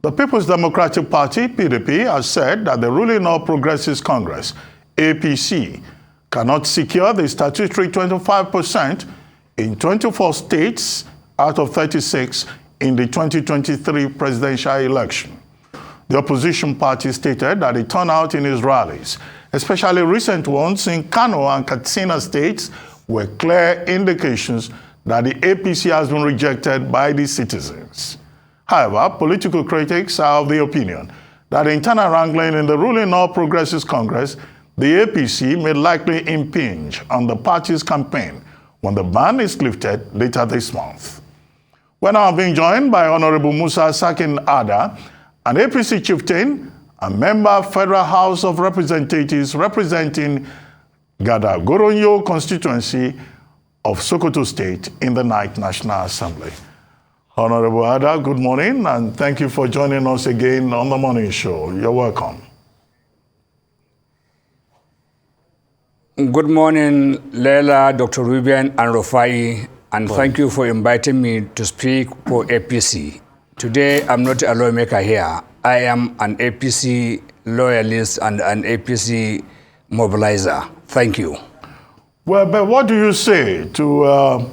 The People's Democratic Party, PDP, has said that the ruling All Progressives Congress, APC, cannot secure the statutory 25% in 24 states out of 36 in the 2023 presidential election. The opposition party stated that the turnout in its rallies, especially recent ones in Kano and Katsina states, were clear indications that the APC has been rejected by the citizens. However, political critics are of the opinion that the internal wrangling in the ruling All Progressives Congress, the APC, may likely impinge on the party's campaign when the ban is lifted later this month. We're now being joined by Honorable Musa Sarkin Adan, an APC chieftain and member of Federal House of Representatives representing Gada Goronyo constituency of Sokoto State in the 9th National Assembly. Honorable Adan, good morning, and thank you for joining us again on the morning show. You're welcome. Good morning, Leila, Dr. Ruben, and Rufai, and thank you for inviting me to speak for APC. Today, I'm not a lawmaker here. I am an APC loyalist and an APC mobilizer. Thank you. Well, but what do you say to,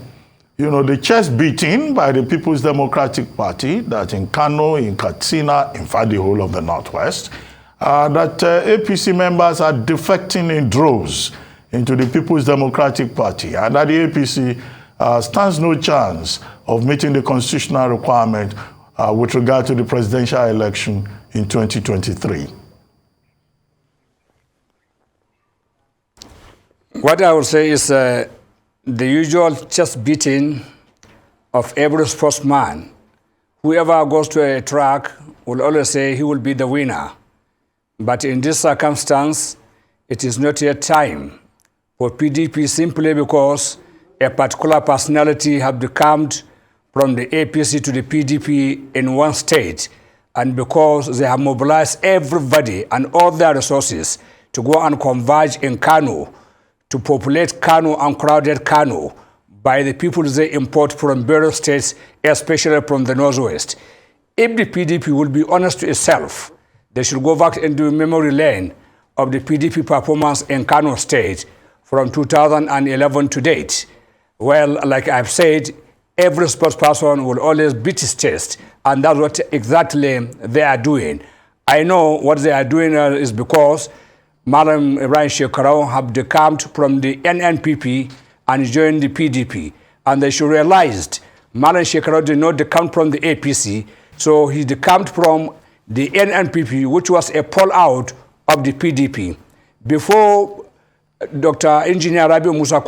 the chest beating by the People's Democratic Party that in Kano, in Katsina, in fact, the whole of the Northwest, that APC members are defecting in droves into the People's Democratic Party, and that the APC stands no chance of meeting the constitutional requirement with regard to the presidential election in 2023? What I would say is the usual chest beating of every sportsman. Whoever goes to a track will always say he will be the winner. But in this circumstance, it is not yet time for PDP simply because a particular personality have become from the APC to the PDP in one state, and because they have mobilized everybody and all their resources to go and converge in Kano, to populate Kano and crowded Kano by the people they import from various states, especially from the Northwest. If the PDP will be honest to itself, they should go back into memory lane of the PDP performance in Kano State from 2011 to date. Well, like I've said, every sports person will always beat his chest, and that's what exactly they are doing. I know what they are doing is because Madam Ibrahim Shekarau have decamped from the NNPP and joined the PDP. And they should realize Madam Shekarau did not decamp from the APC, so he decamped from the NNPP, which was a pull-out of the PDP. Before Dr. Engineer Rabi Musa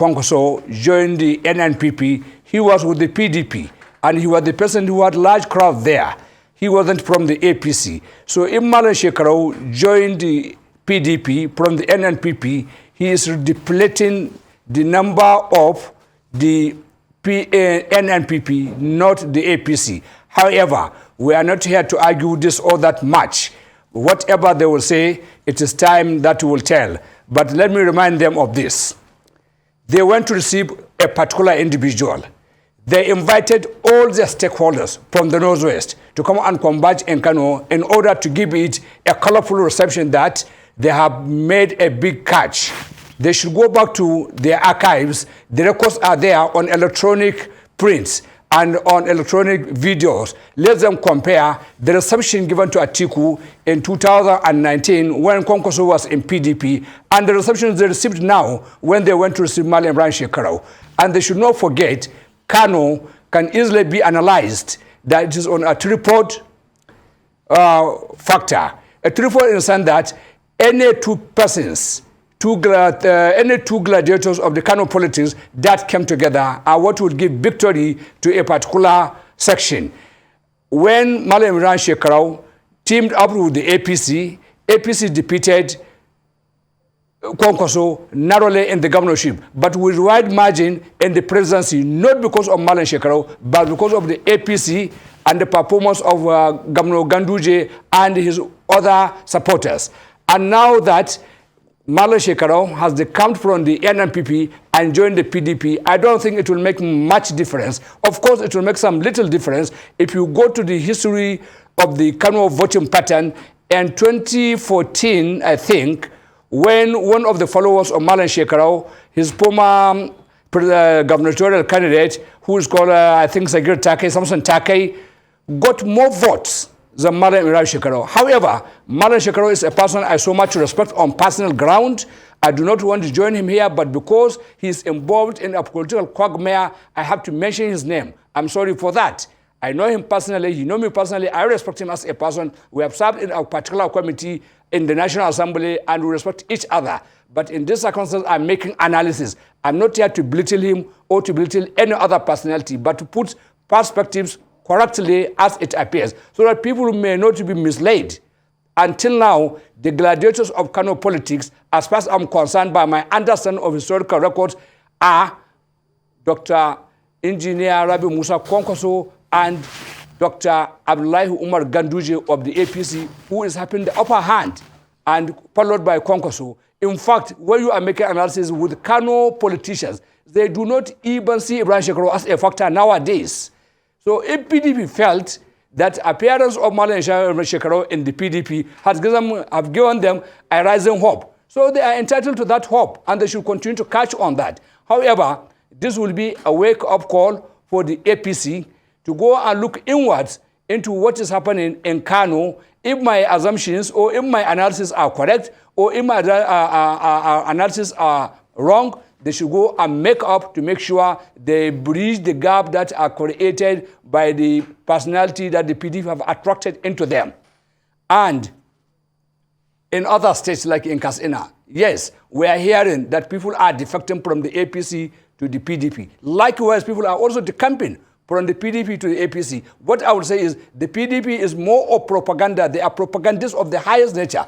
joined the NNPP, he was with the PDP, and he was the person who had large crowd there. He wasn't from the APC. So if Madam Shekarau joined the PDP from the NNPP, he is depleting the number of the NNPP, not the APC. However, we are not here to argue this or that much. Whatever they will say, it is time that will tell. But let me remind them of this. They went to receive a particular individual. They invited all their stakeholders from the Northwest to come and converge in Kano in order to give it a colorful reception that they have made a big catch. They should go back to their archives. The records are there on electronic prints and on electronic videos. Let them compare the reception given to Atiku in 2019 when Konkoso was in PDP and the reception they received now when they went to receive Mali Ibrahim Shekarau. And they should not forget, Kano can easily be analyzed that it is on a tripod factor. A tripod in the sense that any two persons, any two gladiators of the Kano politics that came together are what would give victory to a particular section. When Malam Ibrahim Shekarau teamed up with the APC, APC defeated Konkoso narrowly in the governorship, but with wide margin in the presidency, not because of Malam Shekarau, but because of the APC and the performance of Governor Ganduje and his other supporters. And now that Marlon Shekarau has decamped from the NNPP and joined the PDP, I don't think it will make much difference. Of course, it will make some little difference if you go to the history of the Kano voting pattern. In 2014, I think, when one of the followers of Marlon Shekarau, his former gubernatorial candidate, who is called, I think, Sagir Take, Samson Take, got more votes than Marlon Shekarau. However, Marlon Shekarau is a person I so much respect on personal ground. I do not want to join him here, but because he is involved in a political quagmire, I have to mention his name. I'm sorry for that. I know him personally. He knows me personally. I respect him as a person. We have served in a particular committee in the National Assembly, and we respect each other. But in this circumstance, I'm making analysis. I'm not here to belittle him or to belittle any other personality, but to put perspectives correctly as it appears, so that people may not be misled. Until now, the gladiators of Kano politics, as far as I'm concerned by my understanding of historical records, are Dr. Engineer Rabi Musa Konkoso and Dr. Abdullahi Umar Ganduje of the APC, who is having the upper hand, and followed by Konkoso. In fact, when you are making analysis with Kano politicians, they do not even see Ibrahim Shekarau as a factor nowadays. So if PDP felt that appearance of Marlon Shekarau in the PDP have given them a rising hope, so they are entitled to that hope, and they should continue to catch on that. However, this will be a wake-up call for the APC to go and look inwards into what is happening in Kano. If my assumptions or if my analysis are correct, or if my analysis are wrong, they should go and make up to make sure they bridge the gap that are created by the personality that the PDP have attracted into them. And in other states like in Katsina, yes, we are hearing that people are defecting from the APC to the PDP. Likewise, people are also decamping from the PDP to the APC. What I would say is the PDP is more of propaganda. They are propagandists of the highest nature.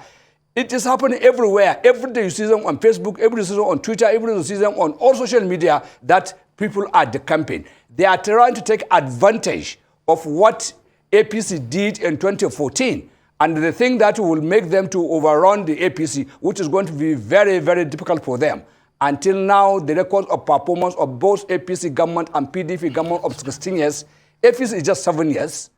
It is happening everywhere. Every day you see them on Facebook, every day you see them on Twitter, every day you see them on all social media that people are decamping. They are trying to take advantage of what APC did in 2014. And they think that will make them to overrun the APC, which is going to be very, very difficult for them. Until now, the record of performance of both APC government and PDP government of 16 years, APC is just 7 years,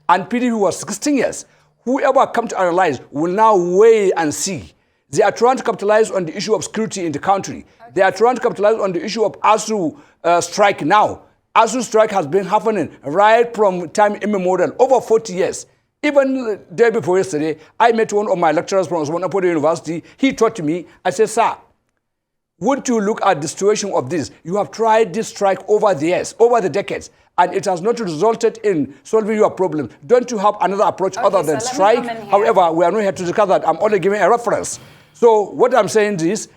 and PDP was 16 years. Whoever come to analyze will now weigh and see. They are trying to capitalize on the issue of security in the country. Okay. They are trying to capitalize on the issue of ASU strike now. ASU strike has been happening right from time immemorial, over 40 years. Even the day before yesterday, I met one of my lecturers from Osman Apodo University. He taught to me, I said, sir, would you look at the situation of this? You have tried this strike over the years, over the decades, and it has not resulted in solving your problem. Don't you have another approach other than strike? However, we are not here to discuss that. I'm only giving a reference. So what I'm saying is,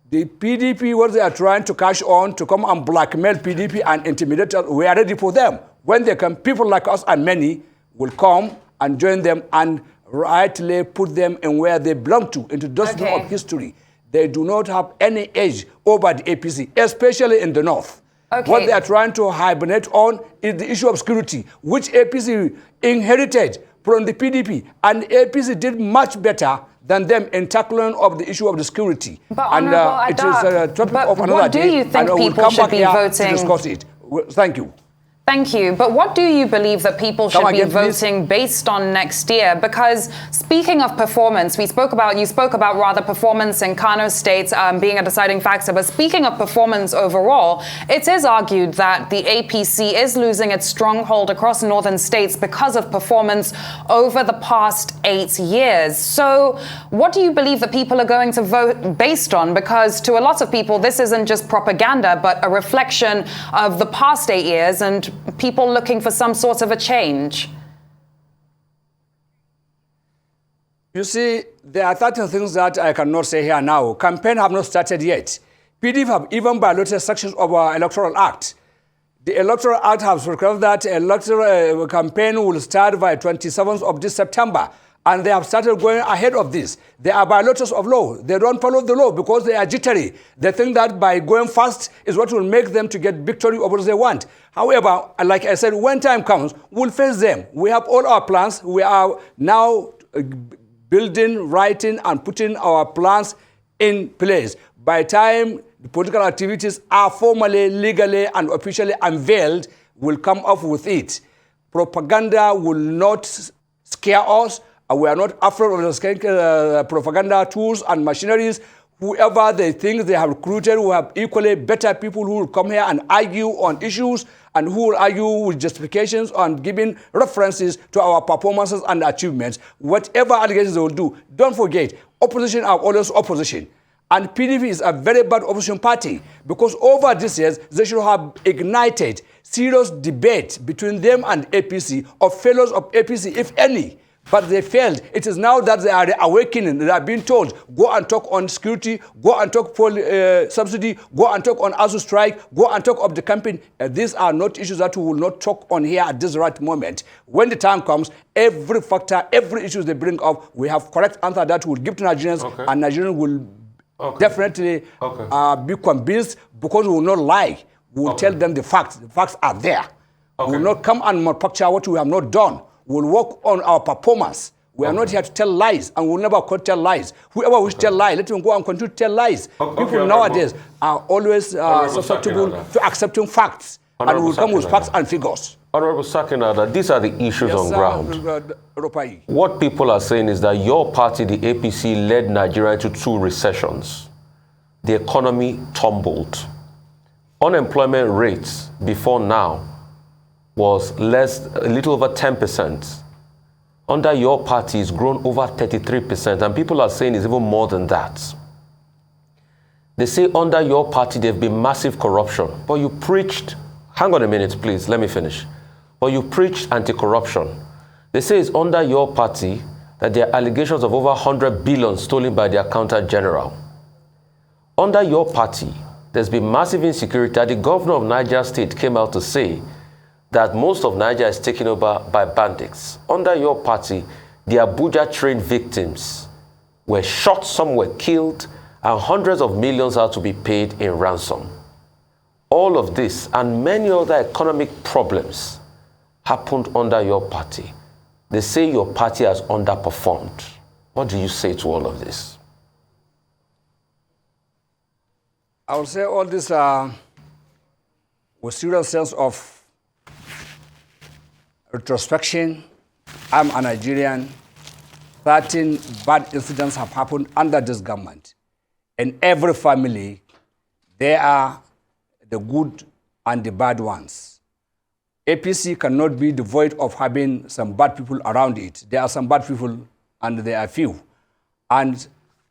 the PDP, what they are trying to cash on to come and blackmail PDP and intimidate us, we are ready for them. When they come, people like us and many will come and join them and rightly put them in where they belong to, into the dustbin of history. They do not have any edge over the APC, especially in the north. Okay. What they are trying to hibernate on is the issue of security, which APC inherited from the PDP. And APC did much better than them in tackling of the issue of the security. But and it is a topic of another day. What do you think people should be voting? To discuss it. Thank you. Thank you. But what do you believe that people should be voting based on next year? Because speaking of performance, you spoke about rather performance in Kano State being a deciding factor. But speaking of performance overall, it is argued that the APC is losing its stronghold across northern states because of performance over the past 8 years. So what do you believe that people are going to vote based on? Because to a lot of people, this isn't just propaganda, but a reflection of the past 8 years and people looking for some sort of a change. You see, there are certain things that I cannot say here now. Campaign have not started yet. PDP have even violated sections of our Electoral Act. The Electoral Act has required that electoral campaign will start by 27th of this September. And they have started going ahead of this. They are violators of law. They don't follow the law because they are jittery. They think that by going fast is what will make them to get victory over what they want. However, like I said, when time comes, we'll face them. We have all our plans. We are now building, writing, and putting our plans in place. By the time the political activities are formally, legally, and officially unveiled, we'll come up with it. Propaganda will not scare us. We are not afraid of the propaganda tools and machineries. Whoever they think they have recruited, we have equally better people who will come here and argue on issues and who will argue with justifications and giving references to our performances and achievements. Whatever allegations they will do, don't forget, opposition are always opposition. And PDP is a very bad opposition party because over these years, they should have ignited serious debate between them and APC, or fellows of APC, if any. But they failed. It is now that they are awakening. They are being told, go and talk on security, go and talk subsidy, go and talk on ASU strike, go and talk of the campaign. These are not issues that we will not talk on here at this right moment. When the time comes, every factor, every issue they bring up, we have correct answer that we will give to Nigerians, and Nigerians will definitely be convinced, because we will not lie. We will tell them the facts. The facts are there. We will not come and manufacture what we have not done. We'll work on our performance. We are not here to tell lies, and we'll never tell lies. Whoever wishes to tell lies, let them go and continue to tell lies. People nowadays are always susceptible to accepting facts, and will come with facts and figures. Honorable Sarkin, these are the issues on ground. What people are saying is that your party, the APC, led Nigeria into 2 recessions. The economy tumbled. Unemployment rates before now was a little over 10%. Under your party, it's grown over 33%, and people are saying it's even more than that. They say under your party, there have been massive corruption, but you preached, hang on a minute, please, let me finish. But you preached anti-corruption. They say it's under your party that there are allegations of over 100 billion stolen by the accountant general. Under your party, there's been massive insecurity. The governor of Niger State came out to say that most of Niger is taken over by bandits. Under your party, the Abuja train victims were shot, some were killed, and hundreds of millions are to be paid in ransom. All of this and many other economic problems happened under your party. They say your party has underperformed. What do you say to all of this? I would say all this with serious sense of retrospection. I'm a Nigerian. 13 bad incidents have happened under this government. In every family, there are the good and the bad ones. APC cannot be devoid of having some bad people around it. There are some bad people, and there are few. And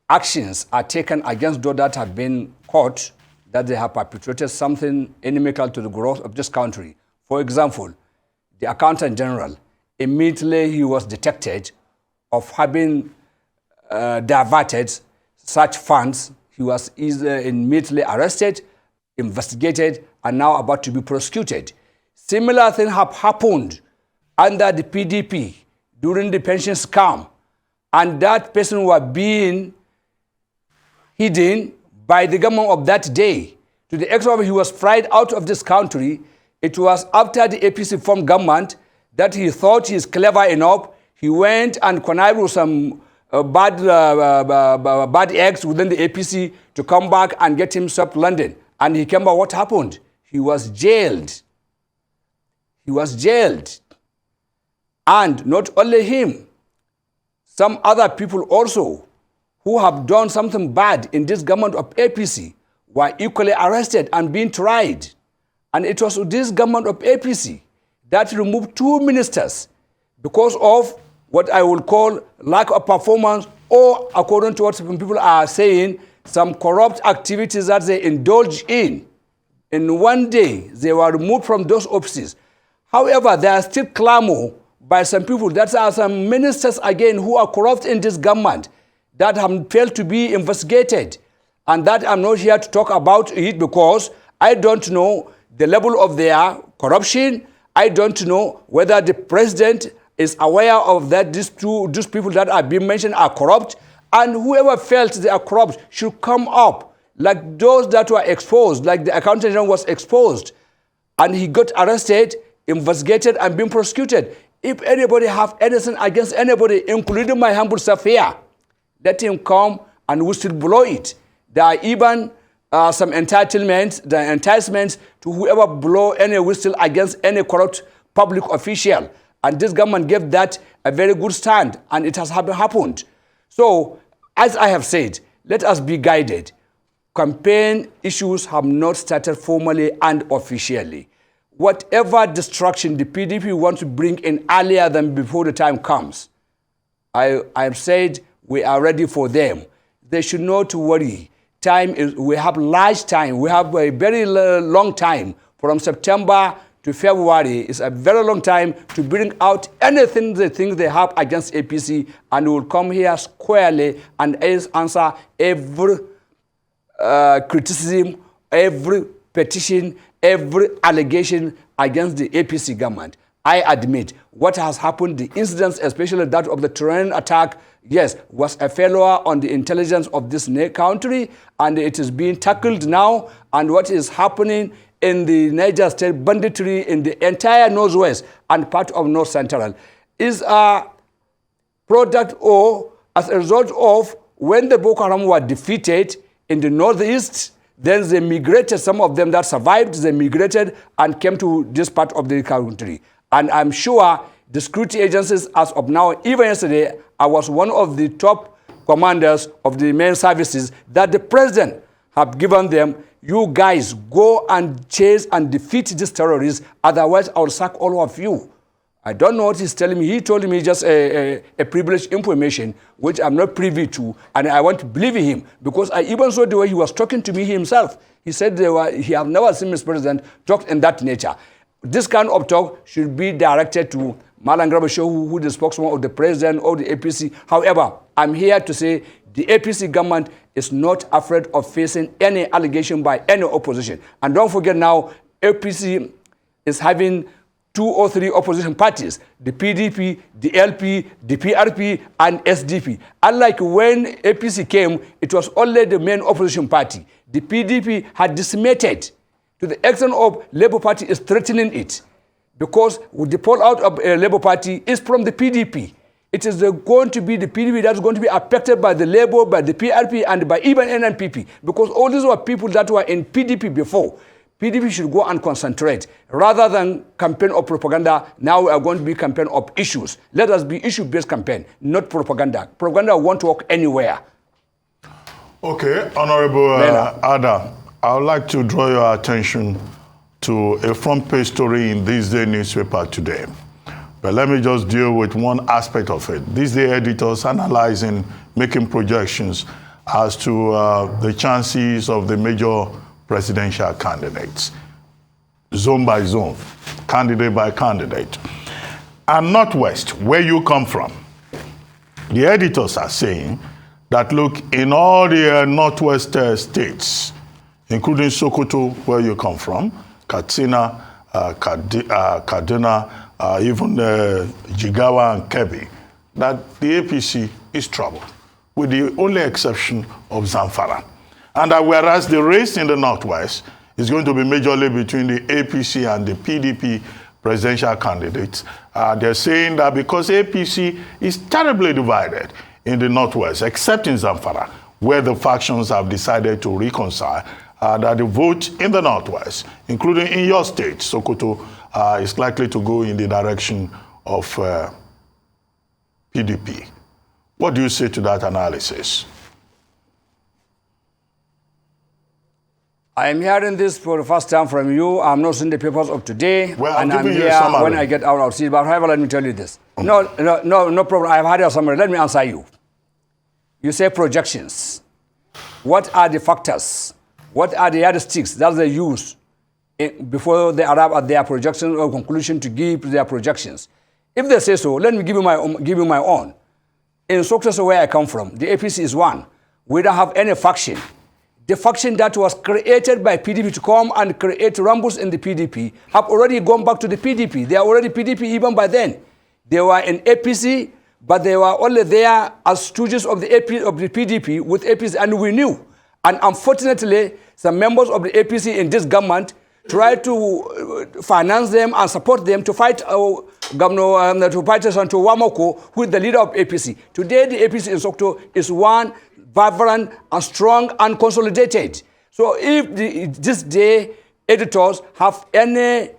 actions are taken against those that have been caught, that they have perpetrated something inimical to the growth of this country. For example, the accountant general, immediately he was detected of having diverted such funds. He was immediately arrested, investigated, and now about to be prosecuted. Similar things have happened under the PDP during the pension scam, and that person was being hidden by the government of that day. To the extent he was fried out of this country. It was after the APC formed government that he thought he's clever enough. He went and connived with some bad eggs within the APC to come back and get himself to London. And he came back. What happened? He was jailed. He was jailed. And not only him, some other people also who have done something bad in this government of APC were equally arrested and being tried. And it was this government of APC that removed 2 ministers because of what I would call lack of performance, or according to what some people are saying, some corrupt activities that they indulge in. In one day, they were removed from those offices. However, there are still clamor by some people that are some ministers again who are corrupt in this government that have failed to be investigated. And that I'm not here to talk about it because I don't know the level of their corruption. I don't know whether the president is aware of that these people that are being mentioned are corrupt. And whoever felt they are corrupt should come up, like those that were exposed, like the accountant general was exposed, and he got arrested, investigated, and being prosecuted. If anybody have anything against anybody, including my humble self here, let him come and we still blow it. There are even some entitlements, the enticements to whoever blow any whistle against any corrupt public official. And this government gave that a very good stand, and it has happened. So, as I have said, let us be guided. Campaign issues have not started formally and officially. Whatever distraction the PDP wants to bring in earlier than before the time comes, I have said we are ready for them. They should not worry. We have large time. We have a very long time from September to February. It's a very long time to bring out anything they think they have against APC, and we will come here squarely and answer every criticism, every petition, every allegation against the APC government. I admit what has happened, the incidents, especially that of the terrain attack, yes, was a failure on the intelligence of this country, and it is being tackled now. And what is happening in the Niger State banditry in the entire Northwest and part of North Central is a product or as a result of when the Boko Haram were defeated in the Northeast. Then they migrated, some of them that survived, they migrated and came to this part of the country. And I'm sure the security agencies, as of now, even yesterday, I was one of the top commanders of the main services that the president have given them. You guys go and chase and defeat these terrorists, otherwise I'll sack all of you. I don't know what he's telling me. He told me just a privileged information, which I'm not privy to, and I want to believe him, because I even saw the way he was talking to me himself. He said he have never seen Mr. President talk in that nature. This kind of talk should be directed to Malam Garba Shehu, who is the spokesman of the president or the APC. However, I'm here to say the APC government is not afraid of facing any allegation by any opposition. And don't forget now, APC is having 2 or 3 opposition parties, the PDP, the LP, the PRP, and SDP. Unlike when APC came, it was only the main opposition party. The PDP had decimated to the extent of Labour Party is threatening it, because with the fallout of Labour Party is from the PDP. It is going to be the PDP that's going to be affected by the Labour, by the PRP, and by even NNPP, because all these were people that were in PDP before. PDP should go and concentrate. Rather than campaign of propaganda, now we are going to be campaign of issues. Let us be issue-based campaign, not propaganda. Propaganda won't work anywhere. Okay, Honorable Adan, I would like to draw your attention to a front page story in This Day newspaper today. But let me just deal with one aspect of it. This Day editors analyzing, making projections as to the chances of the major presidential candidates, zone by zone, candidate by candidate. And Northwest, where you come from, the editors are saying that, look, in all the Northwest states, including Sokoto, where you come from, Katsina, Kaduna, even Jigawa and Kebbi, that the APC is troubled, with the only exception of Zamfara. And that whereas the race in the Northwest is going to be majorly between the APC and the PDP presidential candidates, they're saying that because APC is terribly divided in the Northwest, except in Zamfara, where the factions have decided to reconcile, that the vote in the Northwest, including in your state, Sokoto, is likely to go in the direction of PDP. What do you say to that analysis? I am hearing this for the first time from you. I'm not seeing the papers of today. Well, and I'm here when I get out, I'll see. But however, let me tell you this. No problem. I've had your summary. Let me answer you. You say projections. What are the factors? What are the yardsticks that they use before they arrive at their projection or conclusion to give their projections? If they say so, let me give you my own. In Sokoto, where I come from, the APC is one. We don't have any faction. The faction that was created by PDP to come and create rumbles in the PDP have already gone back to the PDP. They are already PDP even by then. They were in APC, but they were only there as stooges of the PDP with APC, and we knew. And unfortunately, some members of the APC in this government try to finance them and support them to fight Governor to fight Santo Wamoko, who is the leader of APC. Today, the APC in Sokoto is one vibrant and strong and consolidated. So if this day editors have any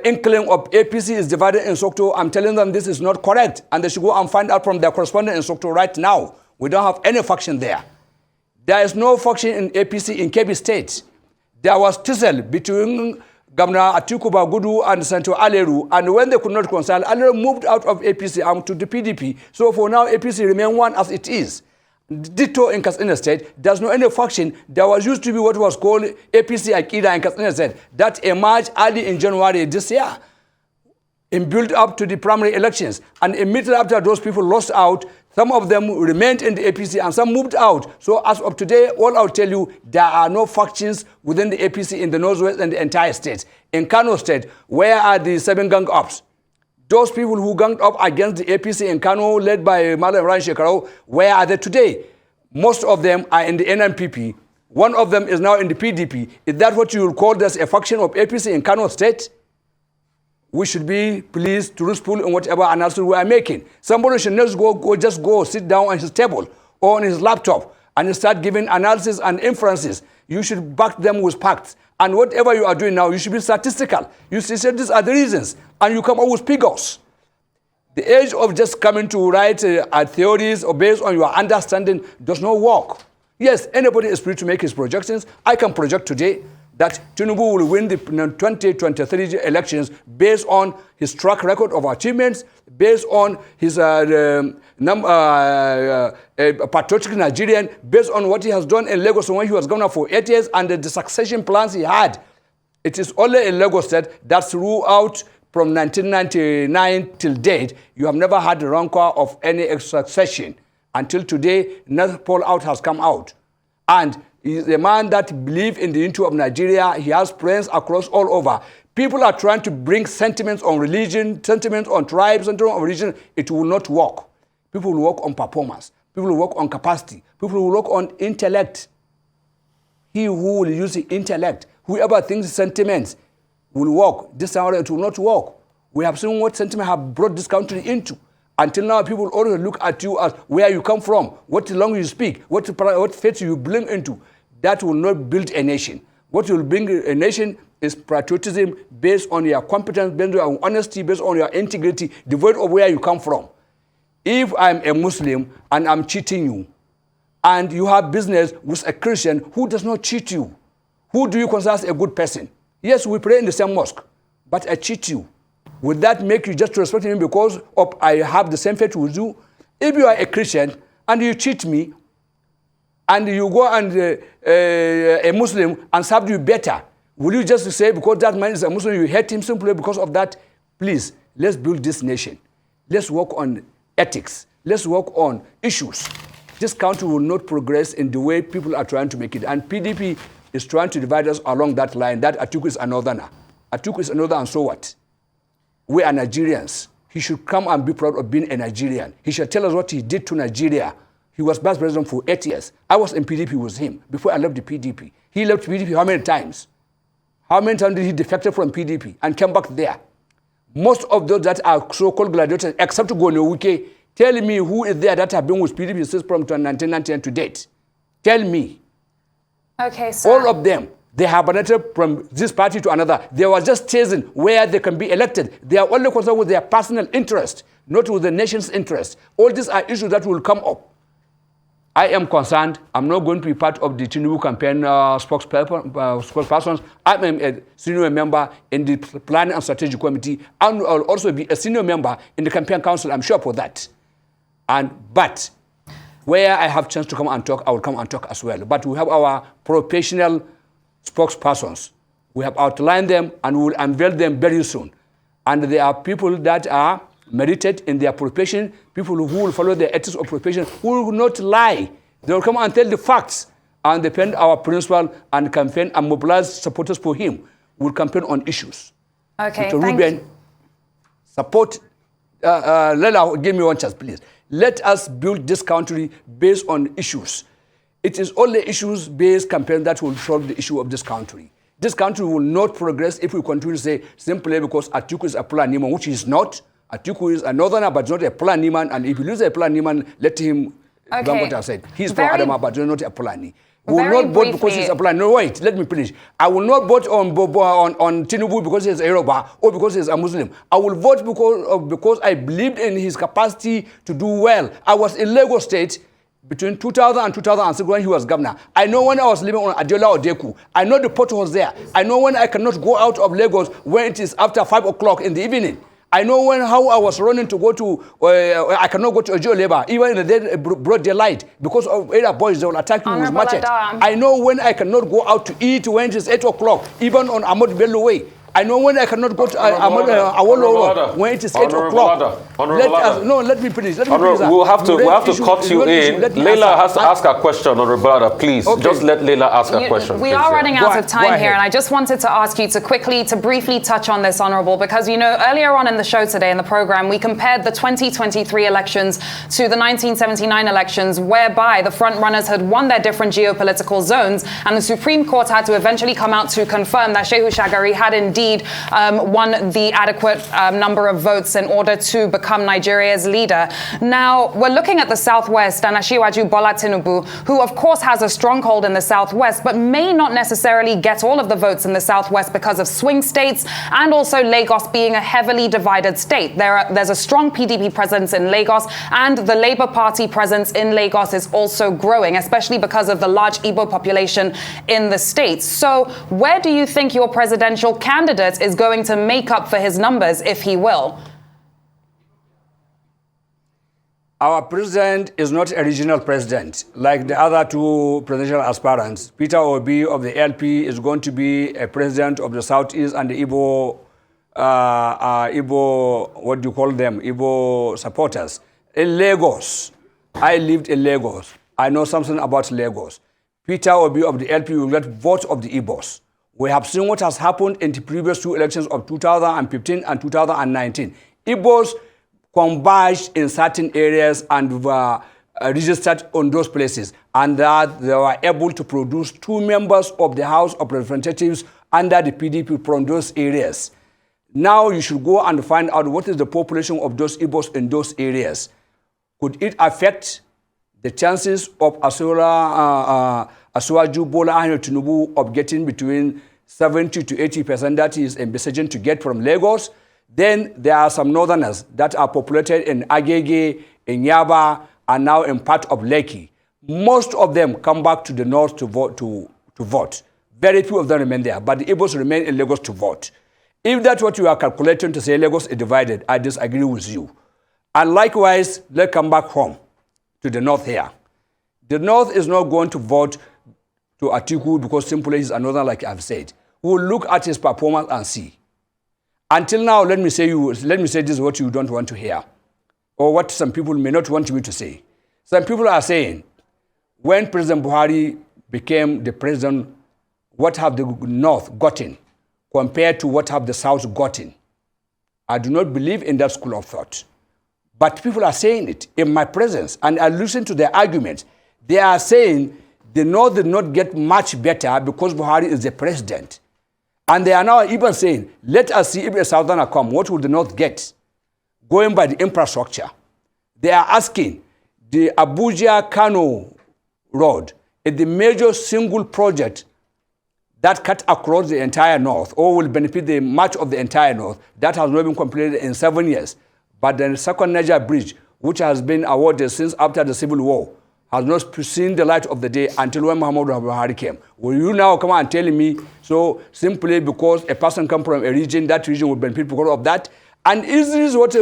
inkling of APC is divided in Sokoto, I'm telling them this is not correct, and they should go and find out from their correspondent in Sokoto right now. We don't have any faction there. There is no faction in APC in Kebbi State. There was tussle between Governor Atiku and Santo Aleru, and when they could not reconcile, Aleru moved out of APC and to the PDP. So for now, APC remains one as it is. Ditto in Katsina State, there's no any faction. There was used to be what was called APC Akida in Katsina State that emerged early in January this year in build up to the primary elections. And immediately after those people lost out, some of them remained in the APC and some moved out. So as of today, all I'll tell you, there are no factions within the APC in the Northwest and the entire state. In Kano State, where are the 7 gang-ups? Those people who ganged up against the APC in Kano, led by Malam Ran Shekarau, where are they today? Most of them are in the NNPP. One of them is now in the PDP. Is that what you will call this a faction of APC in Kano State? We should be pleased to truthful in whatever analysis we are making. Somebody should not just go sit down on his table or on his laptop and start giving analysis and inferences. You should back them with facts. And whatever you are doing now, you should be statistical. You should say these are the reasons, and you come up with figures. The age of just coming to write theories or based on your understanding does not work. Yes, anybody is free to make his projections. I can project today that Tinubu will win the 2023 elections based on his track record of achievements, based on his patriotic Nigerian, based on what he has done in Lagos when he was governor for 8 years and the succession plans he had. It is only in Lagos State that throughout from 1999 till date, you have never had the rancor of any succession. Until today, another poll out has come out. And he's a man that believes in the unity of Nigeria. He has friends across all over. People are trying to bring sentiments on religion, sentiments on tribes, sentiments on religion. It will not work. People will work on performance. People will work on capacity. People will work on intellect. He who will use the intellect, whoever thinks sentiments will work. This time it will not work. We have seen what sentiment have brought this country into. Until now, people always look at you as where you come from, what language you speak, what faith you belong into. That will not build a nation. What will bring a nation is patriotism based on your competence, based on your honesty, based on your integrity, devoid of where you come from. If I'm a Muslim and I'm cheating you, and you have business with a Christian who does not cheat you, who do you consider as a good person? Yes, we pray in the same mosque, but I cheat you. Would that make you just respect me because of I have the same faith with you? If you are a Christian and you cheat me, and you go and a Muslim and serve you better, will you just say because that man is a Muslim, you hate him simply because of that? Please, let's build this nation. Let's work on ethics. Let's work on issues. This country will not progress in the way people are trying to make it. And PDP is trying to divide us along that line. That Atiku is a northerner. Atiku is a northerner, and so what? We are Nigerians. He should come and be proud of being a Nigerian. He should tell us what he did to Nigeria. He was vice president for 8 years. I was in PDP with him before I left the PDP. He left PDP how many times? How many times did he defected from PDP and came back there? Most of those that are so-called gladiators, except Gonewike, tell me who is there that have been with PDP since from 1999 to date. Tell me. Okay, sir. All of them. They have hibernated from this party to another. They were just chasing where they can be elected. They are only concerned with their personal interest, not with the nation's interest. All these are issues that will come up. I am concerned. I'm not going to be part of the Tinubu campaign spokespersons. I'm a senior member in the Planning and Strategy Committee, and I'll also be a senior member in the campaign council. I'm sure for that. But where I have chance to come and talk, I will come and talk as well. But we have our professional spokespersons. We have outlined them and we will unveil them very soon. And there are people that are merited in their profession, people who will follow the ethics of profession, who will not lie. They will come and tell the facts and defend our principle and campaign and mobilize supporters for him. We will campaign on issues. Okay, Mr. thank Ruben, you. support, give me one chance, please. Let us build this country based on issues. It is only issues-based campaign that will solve the issue of this country. This country will not progress if we continue to say simply because Atiku is a Fulani man, which he is not. Atiku is a northerner, but not a Fulani man. And if he loses a Fulani man, let him do what I said. He's from Adama, but not a Fulani. We will not vote because he's a Fulani. No, wait, let me finish. I will not vote on Tinubu because he's a Yoruba or because he's a Muslim. I will vote because I believed in his capacity to do well. I was in Lagos State between 2000 and 2006 when he was governor. I know when I was living on Adeola Odeku. I know the potholes there. I know when I cannot go out of Lagos when it is after 5 o'clock in the evening. I know how I was running to go to, I cannot go to Ojo Labor, even in the broad daylight, because of either boys, they will attack you with machete. I know when I cannot go out to eat when it is 8 o'clock, even on Ahmad Bello Way. I know when I cannot go to Awolo when it is 8 o'clock. Let me finish. We'll have to cut you in. Leila has to ask a question, Honorable Ada, please. Okay. Just let Leila ask a question. We are running out of time here, and I just wanted to ask you to briefly touch on this, Honorable, because, you know, earlier on in the show today, in the program, we compared the 2023 elections to the 1979 elections, whereby the front runners had won their different geopolitical zones, and the Supreme Court had to eventually come out to confirm that Shehu Shagari had indeed won the adequate number of votes in order to become Nigeria's leader. Now, we're looking at the Southwest and Asiwaju Bola Tinubu, who of course has a stronghold in the Southwest, but may not necessarily get all of the votes in the Southwest because of swing states and also Lagos being a heavily divided state. There's a strong PDP presence in Lagos, and the Labour Party presence in Lagos is also growing, especially because of the large Igbo population in the state. So where do you think your presidential candidate is going to make up for his numbers, if he will? Our president is not a regional president like the other two presidential aspirants. Peter Obi of the LP is going to be a president of the Southeast and the Igbo, what do you call them? Igbo supporters. In Lagos, I lived in Lagos. I know something about Lagos. Peter Obi of the LP will get votes of the Igbos. We have seen what has happened in the previous two elections of 2015 and 2019. Igbos converged in certain areas and were registered on those places, and that they were able to produce 2 members of the House of Representatives under the PDP from those areas. Now you should go and find out what is the population of those Igbos in those areas. Could it affect the chances of Asiwaju Bola Tinubu of getting between 70 to 80% that he is envisaging to get from Lagos? Then there are some northerners that are populated in Agege, in Yaba, and now in part of Lekki. Most of them come back to the north to vote. Very few of them remain there, but the Igbos remain in Lagos to vote. If that's what you are calculating to say Lagos is divided, I disagree with you. And likewise, let's come back home to the north here. The north is not going to vote to Atiku because simply he's another, like I've said. We'll look at his performance and see. Until now, let me say this is what you don't want to hear, or what some people may not want me to say. Some people are saying, when President Buhari became the president, what have the north gotten compared to what have the south gotten? I do not believe in that school of thought. But people are saying it in my presence, and I listen to their arguments. They are saying the north did not get much better because Buhari is the president. And they are now even saying, let us see if a southerner come, what will the north get? Going by the infrastructure. They are asking, the Abuja-Kano road is the major single project that cut across the entire north, or will benefit the much of the entire north. That has not been completed in 7 years. But the second Niger bridge, which has been awarded since after the Civil War, has not seen the light of the day until when Muhammadu Buhari came. Will you now come and tell me, so simply because a person comes from a region, that region will benefit because of that? And is this what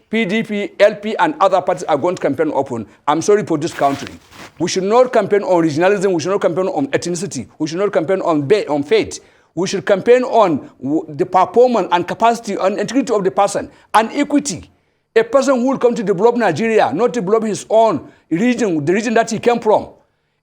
PDP, LP, and other parties are going to campaign upon? I'm sorry for this country. We should not campaign on regionalism. We should not campaign on ethnicity. We should not campaign on faith. We should campaign on the performance and capacity and integrity of the person and equity. A person who will come to develop Nigeria, not develop his own region, the region that he came from.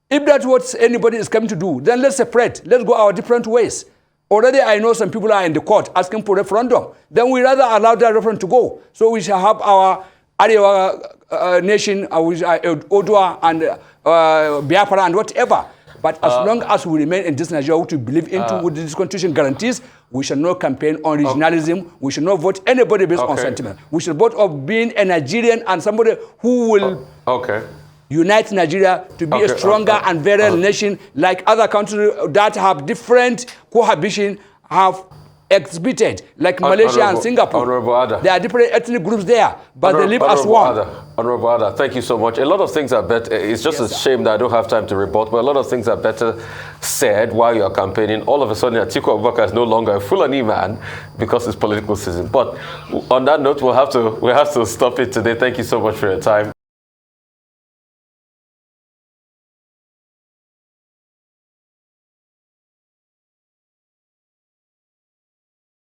If that's what anybody is coming to do, then let's separate. Let's go our different ways. Already I know some people are in the court asking for referendum. Then we rather allow that referendum to go. So we shall have our Arewa nation, which are Odua and Biafra and whatever. But as long as we remain in this Nigeria, which we believe into, with this constitution guarantees, we shall not campaign on regionalism. We should not vote anybody based on sentiment. We should vote of being a Nigerian and somebody who will unite Nigeria to be a stronger and better nation, like other countries that have different cohabitation have exhibited, like Malaysia and Singapore. There are different ethnic groups there, but they live as one. Honorable Adan, thank you so much. A lot of things are better. It's just a shame that I don't have time to report, but a lot of things are better said while you're campaigning. All of a sudden, Atiku Abubakar is no longer a Fulani man because it's political season. But on that note, we'll have to stop it today. Thank you so much for your time.